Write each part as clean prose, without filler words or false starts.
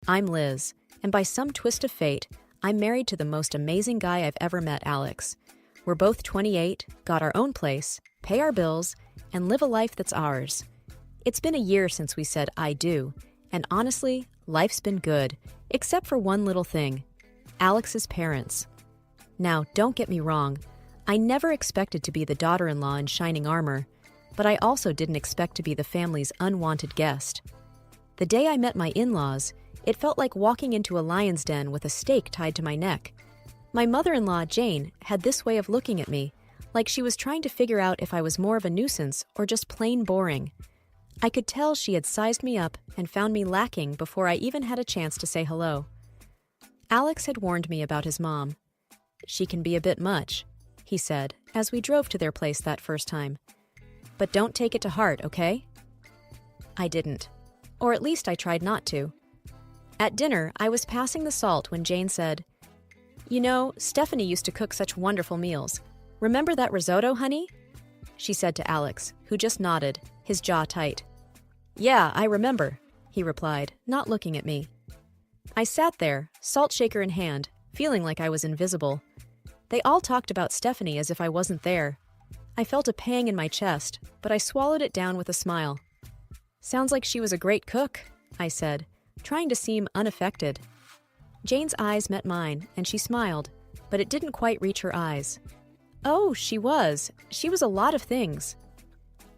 I'm Liz, and by some twist of fate, I'm married to the most amazing guy I've ever met, Alex. We're both 28, got our own place, pay our bills, and live a life that's ours. It's been a year since we said I do, and honestly, life's been good, except for one little thing: Alex's parents. Now, don't get me wrong, I never expected to be the daughter-in-law in shining armor, but I also didn't expect to be the family's unwanted guest. The day I met my in-laws, it felt like walking into a lion's den with a stake tied to my neck. My mother-in-law, Jane, had this way of looking at me, like she was trying to figure out if I was more of a nuisance or just plain boring. I could tell she had sized me up and found me lacking before I even had a chance to say hello. Alex had warned me about his mom. "She can be a bit much," he said, as we drove to their place that first time. "But don't take it to heart, okay?" I didn't. Or at least I tried not to. At dinner, I was passing the salt when Jane said, "You know, Stephanie used to cook such wonderful meals. Remember that risotto, honey?" She said to Alex, who just nodded, his jaw tight. "Yeah, I remember," he replied, not looking at me. I sat there, salt shaker in hand, feeling like I was invisible. They all talked about Stephanie as if I wasn't there. I felt a pang in my chest, but I swallowed it down with a smile. "Sounds like she was a great cook," I said, trying to seem unaffected. Jane's eyes met mine, and she smiled, but it didn't quite reach her eyes. "Oh, she was. She was a lot of things."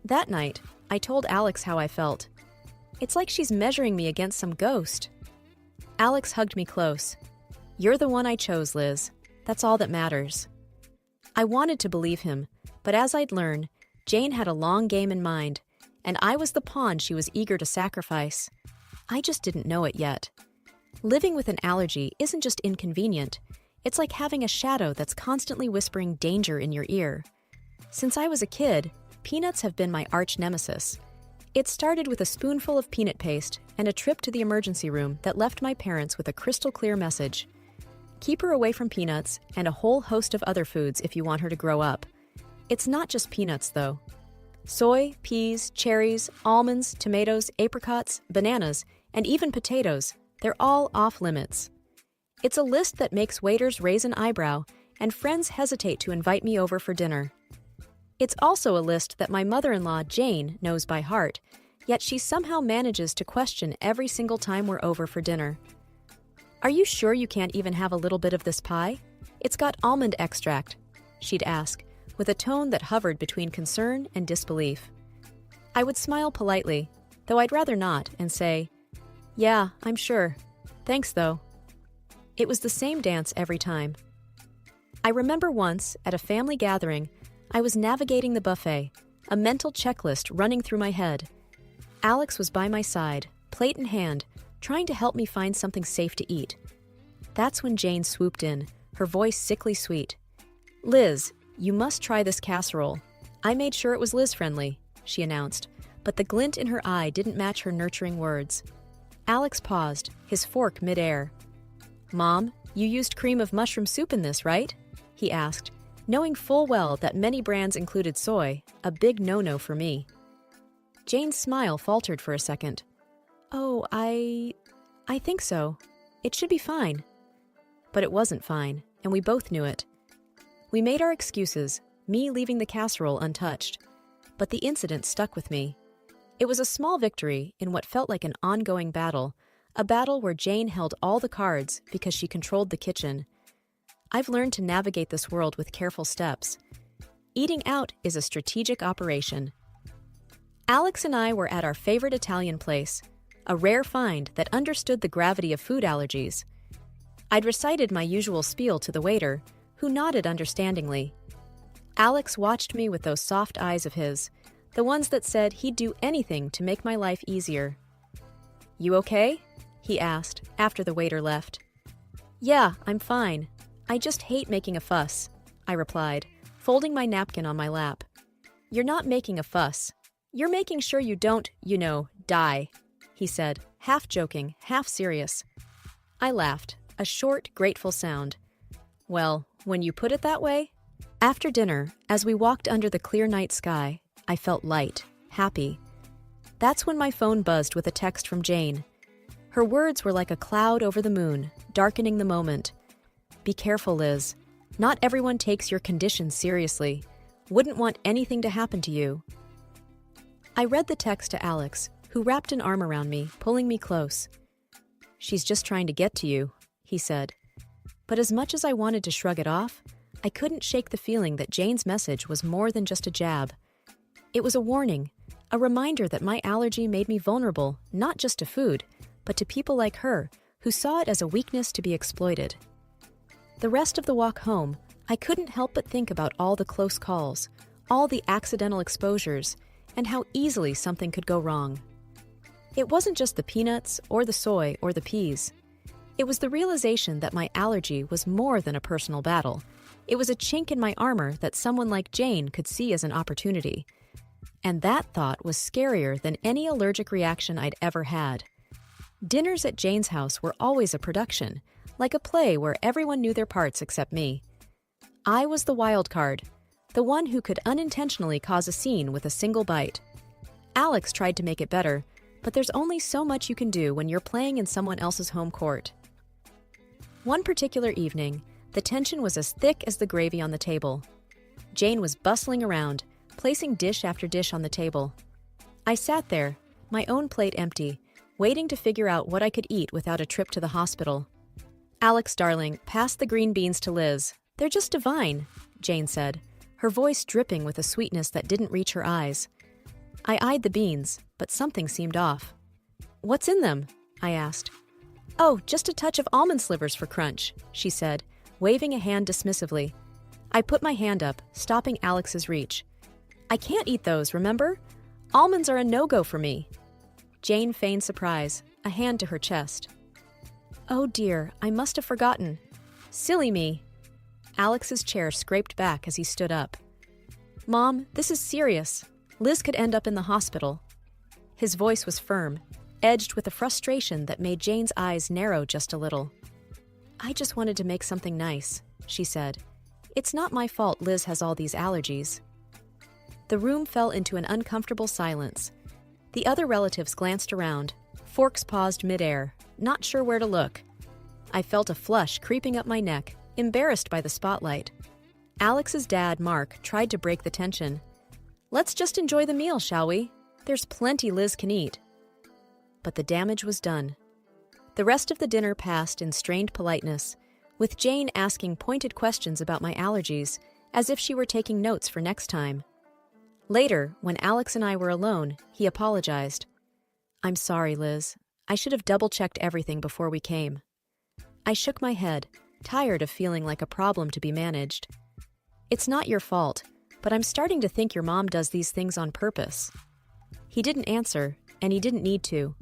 That night, I told Alex how I felt. It's like she's measuring me against some ghost. Alex hugged me close. "You're the one I chose, Liz. That's all that matters." I wanted to believe him, but as I'd learned, Jane had a long game in mind, and I was the pawn she was eager to sacrifice. I just didn't know it yet. Living with an allergy isn't just inconvenient, it's like having a shadow that's constantly whispering danger in your ear. Since I was a kid, peanuts have been my arch nemesis. It started with a spoonful of peanut paste and a trip to the emergency room that left my parents with a crystal clear message. Keep her away from peanuts and a whole host of other foods if you want her to grow up. It's not just peanuts, though. Soy, peas, cherries, almonds, tomatoes, apricots, bananas, and even potatoes, they're all off limits. It's a list that makes waiters raise an eyebrow and friends hesitate to invite me over for dinner. It's also a list that my mother-in-law, Jane, knows by heart, yet she somehow manages to question every single time we're over for dinner. "Are you sure you can't even have a little bit of this pie? It's got almond extract," she'd ask, with a tone that hovered between concern and disbelief. I would smile politely, though I'd rather not, and say, "Yeah, I'm sure. Thanks, though." It was the same dance every time. I remember once, at a family gathering, I was navigating the buffet, a mental checklist running through my head. Alex was by my side, plate in hand, trying to help me find something safe to eat. That's when Jane swooped in, her voice sickly sweet. "Liz, you must try this casserole. I made sure it was Liz-friendly," she announced, but the glint in her eye didn't match her nurturing words. Alex paused, his fork mid-air. "Mom, you used cream of mushroom soup in this, right?" he asked, knowing full well that many brands included soy, a big no-no for me. Jane's smile faltered for a second. "Oh, I think so. It should be fine." But it wasn't fine, and we both knew it. We made our excuses, me leaving the casserole untouched. But the incident stuck with me. It was a small victory in what felt like an ongoing battle, a battle where Jane held all the cards because she controlled the kitchen. I've learned to navigate this world with careful steps. Eating out is a strategic operation. Alex and I were at our favorite Italian place, a rare find that understood the gravity of food allergies. I'd recited my usual spiel to the waiter, who nodded understandingly. Alex watched me with those soft eyes of his, the ones that said he'd do anything to make my life easier. "You okay?" he asked, after the waiter left. "Yeah, I'm fine. I just hate making a fuss," I replied, folding my napkin on my lap. "You're not making a fuss. You're making sure you don't, die," he said, half joking, half serious. I laughed, a short, grateful sound. Well, when you put it that way. After dinner, as we walked under the clear night sky, I felt light, happy. That's when my phone buzzed with a text from Jane. Her words were like a cloud over the moon, darkening the moment. Be careful, Liz. Not everyone takes your condition seriously. Wouldn't want anything to happen to you. I read the text to Alex, who wrapped an arm around me, pulling me close. She's just trying to get to you, he said. But as much as I wanted to shrug it off, I couldn't shake the feeling that Jane's message was more than just a jab. It was a warning, a reminder that my allergy made me vulnerable, not just to food, but to people like her, who saw it as a weakness to be exploited. The rest of the walk home, I couldn't help but think about all the close calls, all the accidental exposures, and how easily something could go wrong. It wasn't just the peanuts, or the soy, or the peas. It was the realization that my allergy was more than a personal battle. It was a chink in my armor that someone like Jane could see as an opportunity. And that thought was scarier than any allergic reaction I'd ever had. Dinners at Jane's house were always a production, like a play where everyone knew their parts except me. I was the wild card, the one who could unintentionally cause a scene with a single bite. Alex tried to make it better, but there's only so much you can do when you're playing in someone else's home court. One particular evening, the tension was as thick as the gravy on the table. Jane was bustling around, placing dish after dish on the table. I sat there, my own plate empty, waiting to figure out what I could eat without a trip to the hospital. Alex, darling, pass the green beans to Liz. They're just divine, Jane said, her voice dripping with a sweetness that didn't reach her eyes. I eyed the beans, but something seemed off. What's in them? I asked. Oh, just a touch of almond slivers for crunch, she said, waving a hand dismissively. I put my hand up, stopping Alex's reach. I can't eat those, remember? Almonds are a no-go for me. Jane feigned surprise, a hand to her chest. Oh dear, I must have forgotten. Silly me. Alex's chair scraped back as he stood up. Mom, this is serious. Liz could end up in the hospital. His voice was firm, edged with a frustration that made Jane's eyes narrow just a little. I just wanted to make something nice, she said. It's not my fault Liz has all these allergies. The room fell into an uncomfortable silence. The other relatives glanced around, forks paused midair, not sure where to look. I felt a flush creeping up my neck, embarrassed by the spotlight. Alex's dad, Mark, tried to break the tension. Let's just enjoy the meal, shall we? There's plenty Liz can eat. But the damage was done. The rest of the dinner passed in strained politeness, with Jane asking pointed questions about my allergies, as if she were taking notes for next time. Later, when Alex and I were alone, he apologized. I'm sorry, Liz. I should have double-checked everything before we came. I shook my head, tired of feeling like a problem to be managed. It's not your fault, but I'm starting to think your mom does these things on purpose. He didn't answer, and he didn't need to.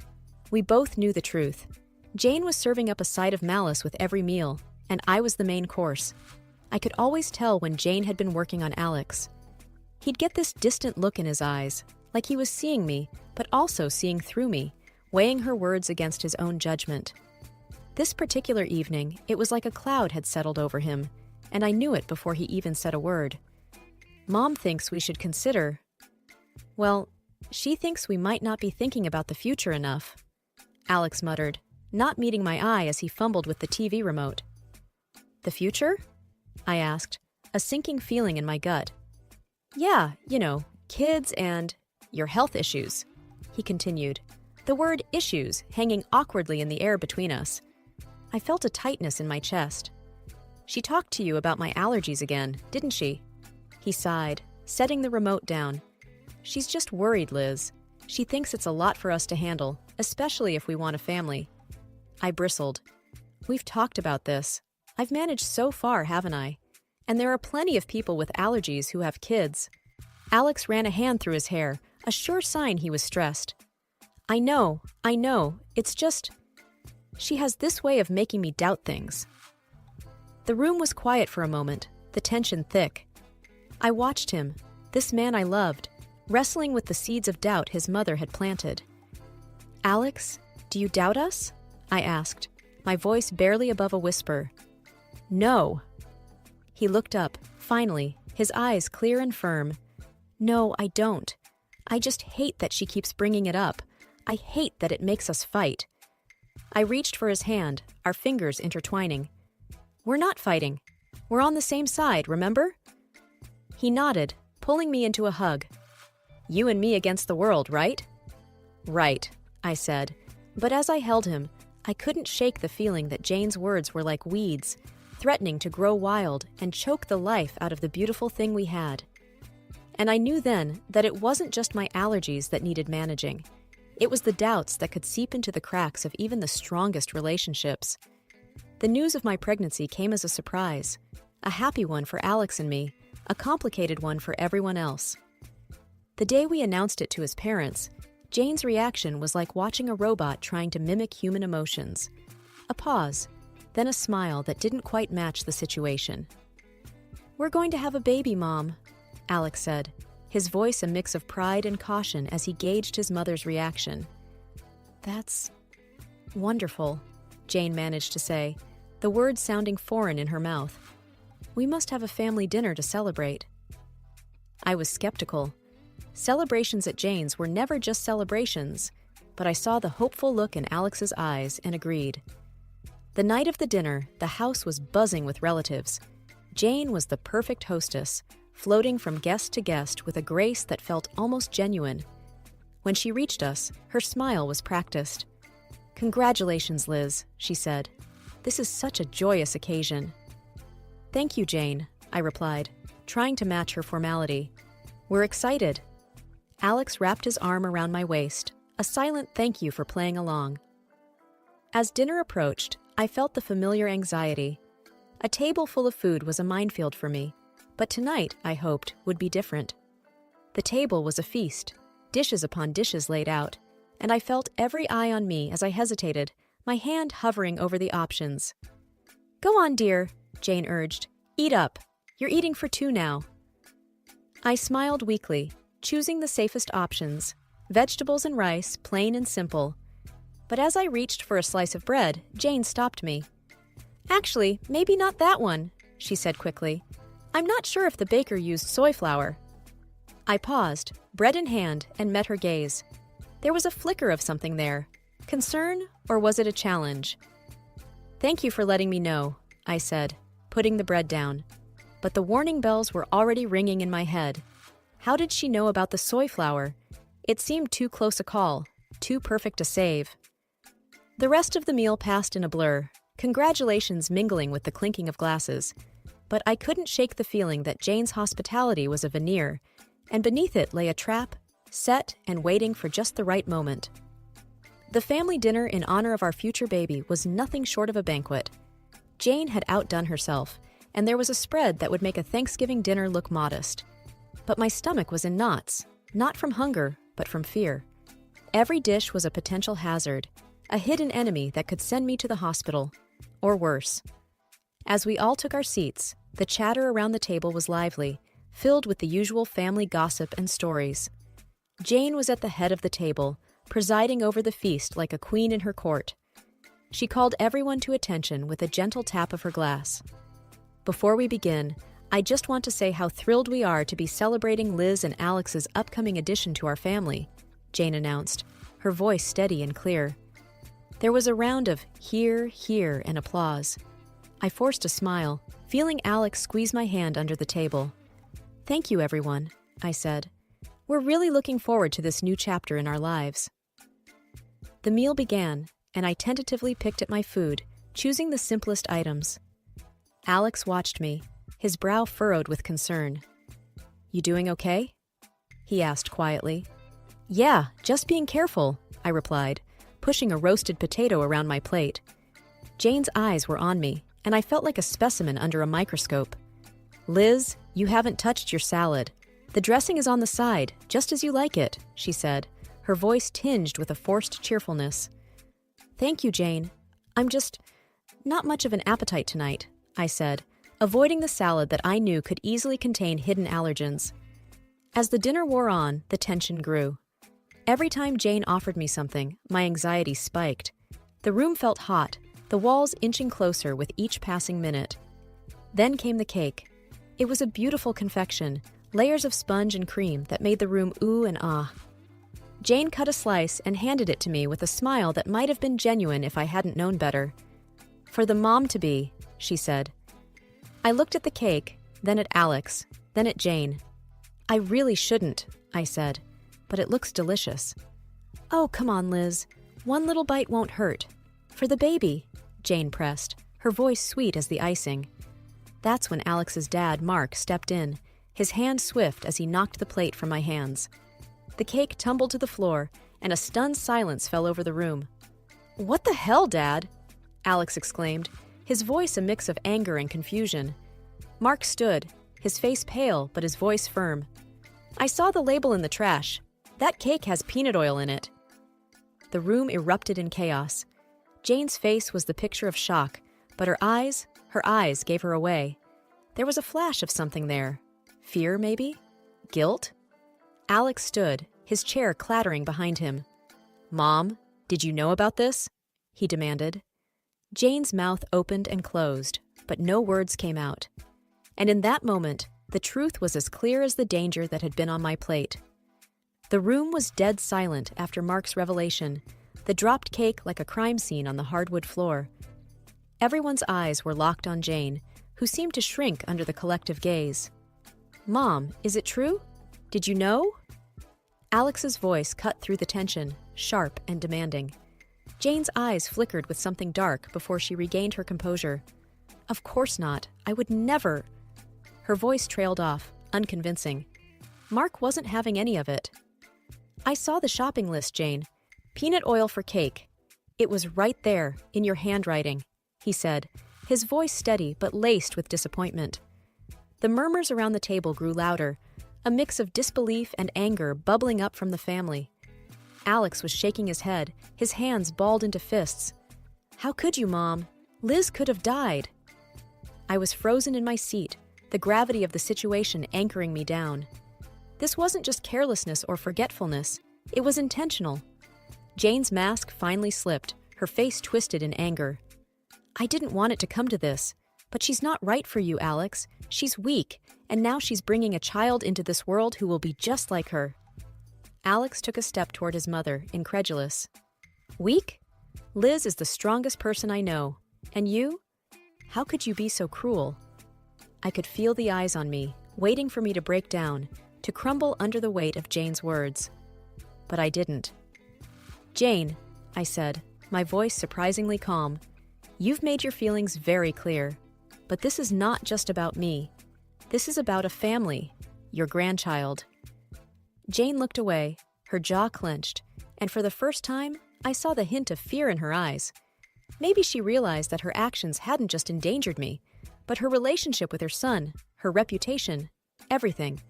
We both knew the truth. Jane was serving up a side of malice with every meal, and I was the main course. I could always tell when Jane had been working on Alex. He'd get this distant look in his eyes, like he was seeing me, but also seeing through me, weighing her words against his own judgment. This particular evening, it was like a cloud had settled over him, and I knew it before he even said a word. Mom thinks we should consider... Well, she thinks we might not be thinking about the future enough, Alex muttered, not meeting my eye as he fumbled with the TV remote. The future? I asked, a sinking feeling in my gut. Yeah, kids and your health issues, he continued, the word issues hanging awkwardly in the air between us. I felt a tightness in my chest. She talked to you about my allergies again, didn't she? He sighed, setting the remote down. She's just worried, Liz. She thinks it's a lot for us to handle, especially if we want a family. I bristled. We've talked about this. I've managed so far, haven't I? And there are plenty of people with allergies who have kids. Alex ran a hand through his hair, a sure sign he was stressed. I know. It's just... She has this way of making me doubt things. The room was quiet for a moment, the tension thick. I watched him, this man I loved, wrestling with the seeds of doubt his mother had planted. Alex, do you doubt us? I asked, my voice barely above a whisper. No. He looked up, finally, his eyes clear and firm. No, I don't. I just hate that she keeps bringing it up. I hate that it makes us fight. I reached for his hand, our fingers intertwining. "We're not fighting. We're on the same side, remember?" He nodded, pulling me into a hug. "You and me against the world, right?" "Right," I said, but as I held him, I couldn't shake the feeling that Jane's words were like weeds, threatening to grow wild and choke the life out of the beautiful thing we had. And I knew then that it wasn't just my allergies that needed managing. It was the doubts that could seep into the cracks of even the strongest relationships. The news of my pregnancy came as a surprise, a happy one for Alex and me, a complicated one for everyone else. The day we announced it to his parents, Jane's reaction was like watching a robot trying to mimic human emotions. A pause, then a smile that didn't quite match the situation. "We're going to have a baby, Mom," Alex said, his voice a mix of pride and caution as he gauged his mother's reaction. "That's wonderful," Jane managed to say, the words sounding foreign in her mouth. "We must have a family dinner to celebrate." I was skeptical. Celebrations at Jane's were never just celebrations, but I saw the hopeful look in Alex's eyes and agreed. The night of the dinner, the house was buzzing with relatives. Jane was the perfect hostess, floating from guest to guest with a grace that felt almost genuine. When she reached us, her smile was practiced. "Congratulations, Liz," she said. "This is such a joyous occasion." "Thank you, Jane," I replied, trying to match her formality. "We're excited." Alex wrapped his arm around my waist, a silent thank you for playing along. As dinner approached, I felt the familiar anxiety. A table full of food was a minefield for me, but tonight, I hoped, would be different. The table was a feast, dishes upon dishes laid out, and I felt every eye on me as I hesitated, my hand hovering over the options. "Go on, dear," Jane urged. "Eat up. You're eating for two now." I smiled weakly, choosing the safest options, vegetables and rice, plain and simple. But as I reached for a slice of bread, Jane stopped me. "Actually, maybe not that one," she said quickly. "I'm not sure if the baker used soy flour." I paused, bread in hand, and met her gaze. There was a flicker of something there. Concern, or was it a challenge? "Thank you for letting me know," I said, putting the bread down. But the warning bells were already ringing in my head. How did she know about the soy flour? It seemed too close a call, too perfect a save. The rest of the meal passed in a blur, congratulations mingling with the clinking of glasses. But I couldn't shake the feeling that Jane's hospitality was a veneer, and beneath it lay a trap, set and waiting for just the right moment. The family dinner in honor of our future baby was nothing short of a banquet. Jane had outdone herself, and there was a spread that would make a Thanksgiving dinner look modest. But my stomach was in knots, not from hunger, but from fear. Every dish was a potential hazard, a hidden enemy that could send me to the hospital, or worse. As we all took our seats, the chatter around the table was lively, filled with the usual family gossip and stories. Jane was at the head of the table, presiding over the feast like a queen in her court. She called everyone to attention with a gentle tap of her glass. "Before we begin, I just want to say how thrilled we are to be celebrating Liz and Alex's upcoming addition to our family," Jane announced, her voice steady and clear. There was a round of hear, hear, and applause. I forced a smile, feeling Alex squeeze my hand under the table. "Thank you, everyone," I said. "We're really looking forward to this new chapter in our lives." The meal began, and I tentatively picked at my food, choosing the simplest items. Alex watched me, his brow furrowed with concern. "You doing okay?" he asked quietly. "Yeah, just being careful," I replied, pushing a roasted potato around my plate. Jane's eyes were on me, and I felt like a specimen under a microscope. "Liz, you haven't touched your salad. The dressing is on the side, just as you like it," she said, her voice tinged with a forced cheerfulness. "Thank you, Jane. I'm just not much of an appetite tonight," I said, avoiding the salad that I knew could easily contain hidden allergens. As the dinner wore on, the tension grew. Every time Jane offered me something, my anxiety spiked. The room felt hot, the walls inching closer with each passing minute. Then came the cake. It was a beautiful confection, layers of sponge and cream that made the room ooh and ah. Jane cut a slice and handed it to me with a smile that might have been genuine if I hadn't known better. "For the mom-to-be," she said. I looked at the cake, then at Alex, then at Jane. "I really shouldn't," I said, "but it looks delicious." "Oh, come on, Liz. One little bite won't hurt. For the baby," Jane pressed, her voice sweet as the icing. That's when Alex's dad, Mark, stepped in, his hand swift as he knocked the plate from my hands. The cake tumbled to the floor, and a stunned silence fell over the room. "What the hell, Dad?" Alex exclaimed, his voice a mix of anger and confusion. Mark stood, his face pale but his voice firm. "I saw the label in the trash. That cake has peanut oil in it." The room erupted in chaos. Jane's face was the picture of shock, but her eyes gave her away. There was a flash of something there. Fear, maybe? Guilt? Alex stood, his chair clattering behind him. "Mom, did you know about this?" he demanded. Jane's mouth opened and closed, but no words came out. And in that moment, the truth was as clear as the danger that had been on my plate. The room was dead silent after Mark's revelation, the dropped cake like a crime scene on the hardwood floor. Everyone's eyes were locked on Jane, who seemed to shrink under the collective gaze. "Mom, is it true? Did you know?" Alex's voice cut through the tension, sharp and demanding. Jane's eyes flickered with something dark before she regained her composure. "Of course not. I would never." Her voice trailed off, unconvincing. Mark wasn't having any of it. "I saw the shopping list, Jane. Peanut oil for cake. It was right there, in your handwriting," he said, his voice steady but laced with disappointment. The murmurs around the table grew louder, a mix of disbelief and anger bubbling up from the family. Alex was shaking his head, his hands balled into fists. "How could you, Mom? Liz could have died." I was frozen in my seat, the gravity of the situation anchoring me down. This wasn't just carelessness or forgetfulness, it was intentional. Jane's mask finally slipped, her face twisted in anger. "I didn't want it to come to this, but she's not right for you, Alex. She's weak, and now she's bringing a child into this world who will be just like her." Alex took a step toward his mother, incredulous. "Weak? Liz is the strongest person I know. And you? How could you be so cruel?" I could feel the eyes on me, waiting for me to break down, to crumble under the weight of Jane's words. But I didn't. "Jane," I said, my voice surprisingly calm, "you've made your feelings very clear. But this is not just about me. This is about a family, your grandchild." Jane looked away, her jaw clenched, and for the first time, I saw the hint of fear in her eyes. Maybe she realized that her actions hadn't just endangered me, but her relationship with her son, her reputation, everything.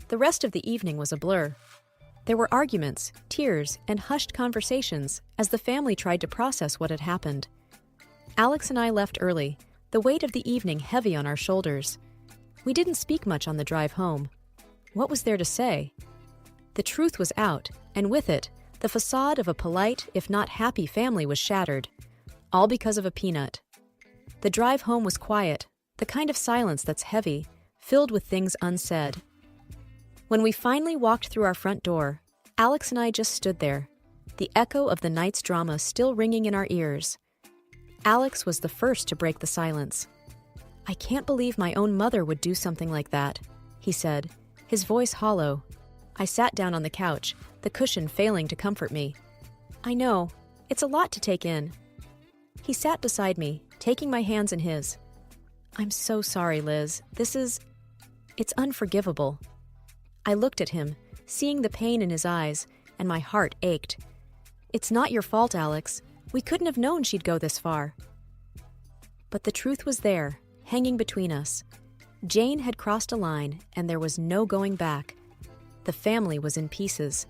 The rest of the evening was a blur. There were arguments, tears, and hushed conversations as the family tried to process what had happened. Alex and I left early, the weight of the evening heavy on our shoulders. We didn't speak much on the drive home. What was there to say? The truth was out, and with it, the facade of a polite, if not happy family was shattered. All because of a peanut. The drive home was quiet, the kind of silence that's heavy, filled with things unsaid. When we finally walked through our front door, Alex and I just stood there, the echo of the night's drama still ringing in our ears. Alex was the first to break the silence. "I can't believe my own mother would do something like that," he said, his voice hollow. I sat down on the couch, the cushion failing to comfort me. "I know. It's a lot to take in." He sat beside me, taking my hands in his. "I'm so sorry, Liz. It's unforgivable." I looked at him, seeing the pain in his eyes, and my heart ached. "It's not your fault, Alex. We couldn't have known she'd go this far." But the truth was there, hanging between us. Jane had crossed a line, and there was no going back. The family was in pieces.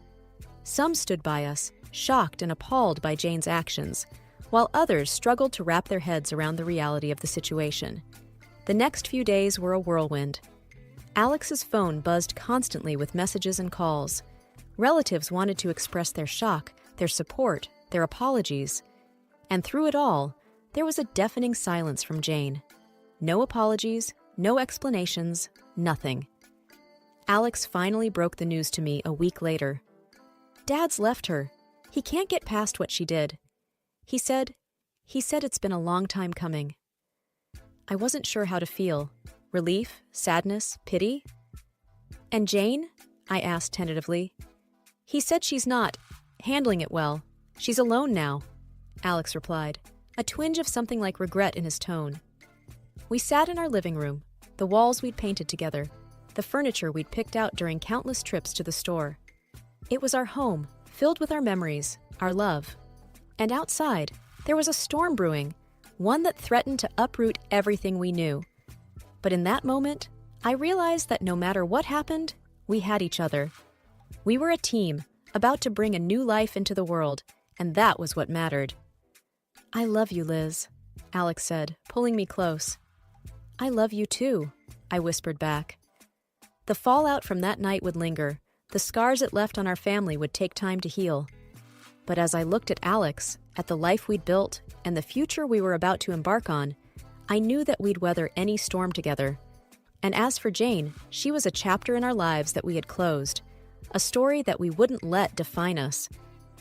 Some stood by us, shocked and appalled by Jane's actions, while others struggled to wrap their heads around the reality of the situation. The next few days were a whirlwind. Alex's phone buzzed constantly with messages and calls. Relatives wanted to express their shock, their support, their apologies. And through it all, there was a deafening silence from Jane. No apologies, no explanations, nothing. Alex finally broke the news to me a week later. Dad's left her. He can't get past what she did. He said it's been a long time coming. I wasn't sure how to feel. Relief, sadness, pity? And Jane? I asked tentatively. He said she's not handling it well. She's alone now, Alex replied, a twinge of something like regret in his tone. We sat in our living room, the walls we'd painted together, the furniture we'd picked out during countless trips to the store. It was our home, filled with our memories, our love. And outside, there was a storm brewing, one that threatened to uproot everything we knew. But in that moment, I realized that no matter what happened, we had each other. We were a team, about to bring a new life into the world, and that was what mattered. I love you, Liz, Alex said, pulling me close. I love you too, I whispered back. The fallout from that night would linger. The scars it left on our family would take time to heal. But as I looked at Alex, at the life we'd built, and the future we were about to embark on, I knew that we'd weather any storm together. And as for Jane, she was a chapter in our lives that we had closed, a story that we wouldn't let define us.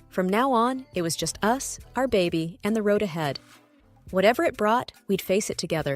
From now on, it was just us, our baby, and the road ahead. Whatever it brought, we'd face it together.